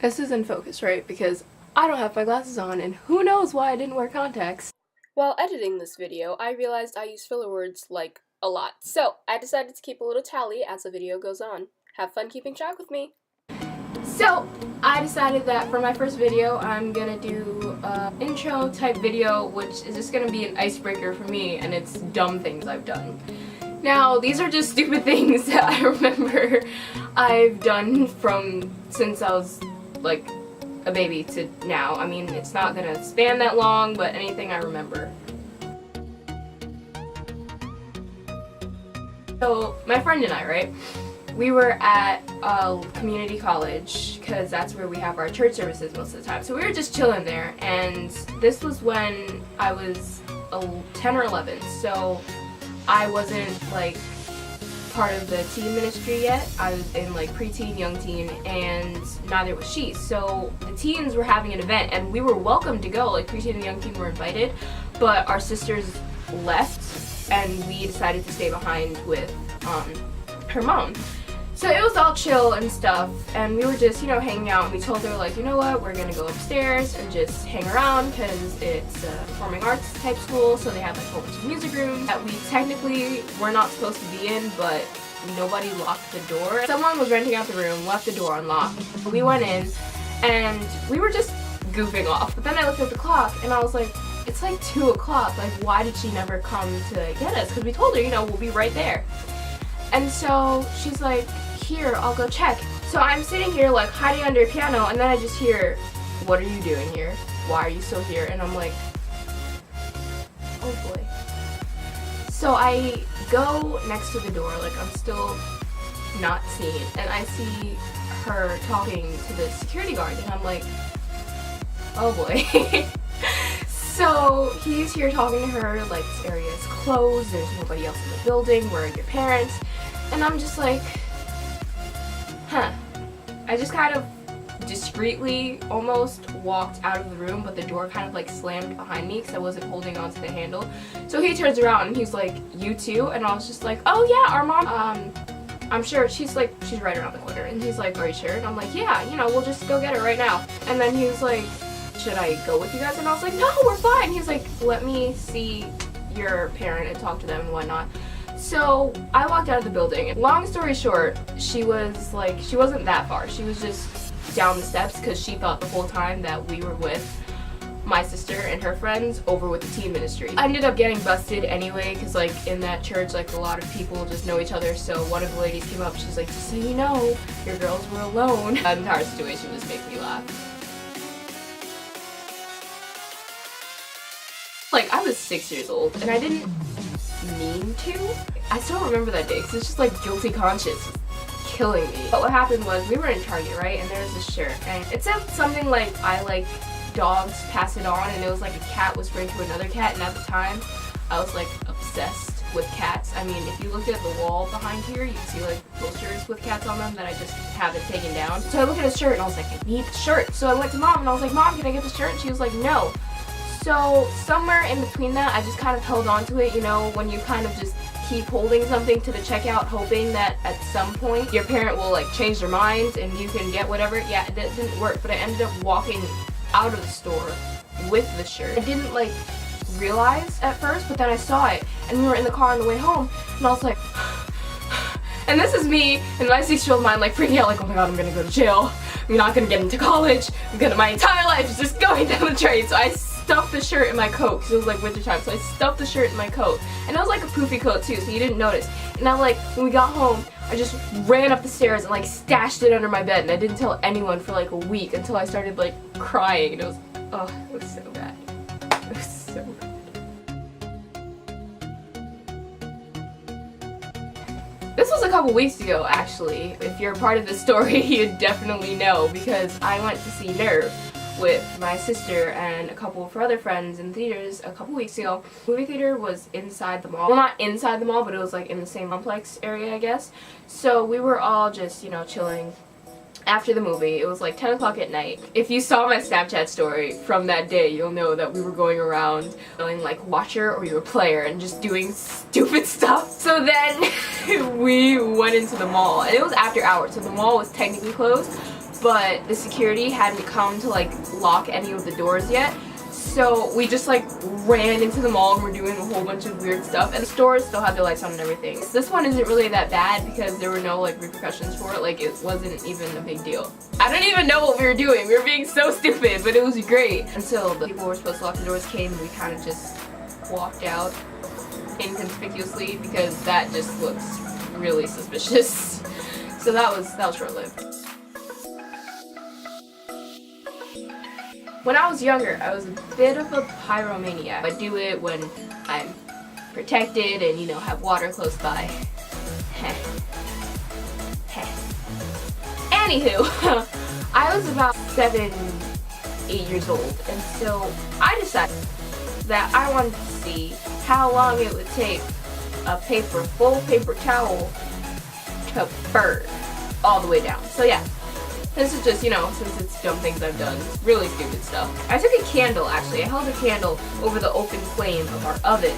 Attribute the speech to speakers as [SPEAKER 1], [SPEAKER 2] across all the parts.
[SPEAKER 1] This is in focus, right? Because I don't have my glasses on, and who knows why I didn't wear contacts. While editing this video, I realized I use filler words, like, a lot. So, I decided to keep a little tally as the video goes on. Have fun keeping track with me. So, I decided that for my first video, I'm gonna do an intro type video, which is just gonna be an icebreaker for me, and it's dumb things I've done. Now, these are just stupid things that I remember I've done from since I was like a baby to now. I mean, it's not gonna span that long, but anything I remember. So, my friend and I, right? We were at a community college because that's where we have our church services most of the time. So we were just chilling there, and this was when I was 10 or 11. So I wasn't like part of the teen ministry yet. I was in like preteen, young teen, and neither was she. So the teens were having an event, and we were welcome to go. Like preteen and young teen were invited, but our sisters left, and we decided to stay behind with her mom. So it was all chill and stuff, and we were just, hanging out, and we told her, like, you know what, we're gonna go upstairs and just hang around, because it's a performing arts type school, so they have, like, a whole bunch of music rooms that we technically were not supposed to be in, but nobody locked the door. Someone was renting out the room, left the door unlocked. We went in, and we were just goofing off, but then I looked at the clock, and I was like, it's like 2 o'clock, like, why did she never come to get us? Because we told her, we'll be right there. And so she's like, here, I'll go check. So I'm sitting here like hiding under a piano, and then I just hear, what are you doing here? Why are you still here? And I'm like, oh boy. So I go next to the door, like I'm still not seen, and I see her talking to the security guard, and I'm like, oh boy. So he's here talking to her, like this area is closed, there's nobody else in the building, where are your parents? And I'm just like, huh. I just kind of discreetly almost walked out of the room, but the door kind of like slammed behind me because I wasn't holding onto the handle. So he turns around and he's like, you too? And I was just like, oh yeah, our mom, I'm sure she's right around the corner. And he's like, are you sure? And I'm like, yeah, we'll just go get her right now. And then he was like, should I go with you guys? And I was like, no, we're fine. He's like, let me see your parent and talk to them and whatnot. So I walked out of the building. Long story short, she wasn't that far. She was just down the steps because she thought the whole time that we were with my sister and her friends over with the teen ministry. I ended up getting busted anyway because like in that church, like a lot of people just know each other. So one of the ladies came up, she's like, just so you know, your girls were alone. The entire situation just made me laugh. Like, I was 6 years old, and I didn't mean to. I still remember that day, because it's just like guilty conscience killing me. But what happened was, we were in Target, right, and there was this shirt, and it said something like, I like dogs, pass it on, and it was like a cat whispering to another cat, and at the time, I was like obsessed with cats. I mean, if you look at the wall behind here, you can see like posters with cats on them that I just haven't taken down. So I looked at his shirt, and I was like, I need the shirt. So I went to Mom, and I was like, Mom, can I get the shirt? And she was like, no. So somewhere in between that, I just kind of held on to it, when you kind of just keep holding something to the checkout, hoping that at some point your parent will like change their minds and you can get whatever. Yeah, that didn't work, but I ended up walking out of the store with the shirt. I didn't like realize at first, but then I saw it, and we were in the car on the way home, and I was like, and this is me in my 6-year-old mind like freaking out like, oh my god, I'm gonna go to jail. I'm not gonna get into college. My entire life is just going down the drain. So I stuffed the shirt in my coat because it was like winter time, so I stuffed the shirt in my coat, and it was like a poofy coat too, so you didn't notice. And I when we got home, I just ran up the stairs and like stashed it under my bed, and I didn't tell anyone for like a week until I started like crying, and it was so bad. It was so bad. This was a couple weeks ago, actually. If you're a part of the story, you'd definitely know, because I went to see Nerve with my sister and a couple of her other friends in theaters a couple weeks ago. The movie theater was inside the mall. Well, not inside the mall, but it was like in the same complex area, I guess. So we were all just, chilling. After the movie, it was like 10 o'clock at night. If you saw my Snapchat story from that day, you'll know that we were going around feeling like watcher or you were player and just doing stupid stuff. So then we went into the mall, and it was after hours, so the mall was technically closed, but the security hadn't come to like lock any of the doors yet. So we just like ran into the mall and we're doing a whole bunch of weird stuff, and the stores still had their lights on and everything. So this one isn't really that bad because there were no like repercussions for it. Like it wasn't even a big deal. I don't even know what we were doing. We were being so stupid, but it was great. Until the people who were supposed to lock the doors came and we kind of just walked out inconspicuously because that just looks really suspicious. So that was short-lived. When I was younger, I was a bit of a pyromaniac. I do it when I'm protected and, you know, have water close by. Anywho, I was about 7, 8 years old, and so I decided that I wanted to see how long it would take a full paper towel to burn all the way down. So yeah. This is just, you know, since it's dumb things I've done, really stupid stuff. I took a candle, actually. I held a candle over the open flame of our oven,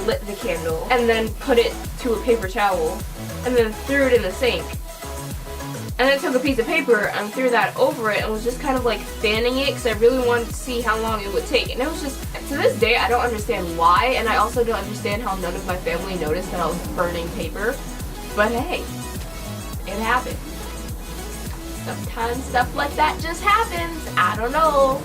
[SPEAKER 1] lit the candle, and then put it to a paper towel, and then threw it in the sink. And then took a piece of paper and threw that over it and was just kind of like fanning it because I really wanted to see how long it would take. And it was just, to this day, I don't understand why, and I also don't understand how none of my family noticed that I was burning paper. But hey, it happened. Sometimes stuff like that just happens. I don't know.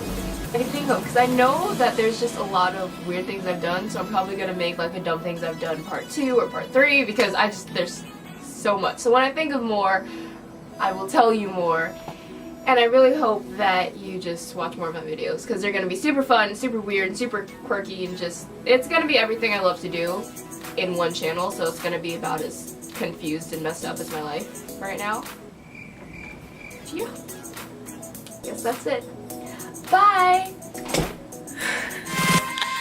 [SPEAKER 1] I can think of, because I know that there's just a lot of weird things I've done, so I'm probably going to make like a dumb things I've done part 2 or part 3 because there's so much. So when I think of more, I will tell you more. And I really hope that you just watch more of my videos because they're going to be super fun, super weird, and super quirky, and just, it's going to be everything I love to do in one channel, so it's going to be about as confused and messed up as my life right now. Yeah. Guess that's it. Bye!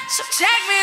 [SPEAKER 2] So take me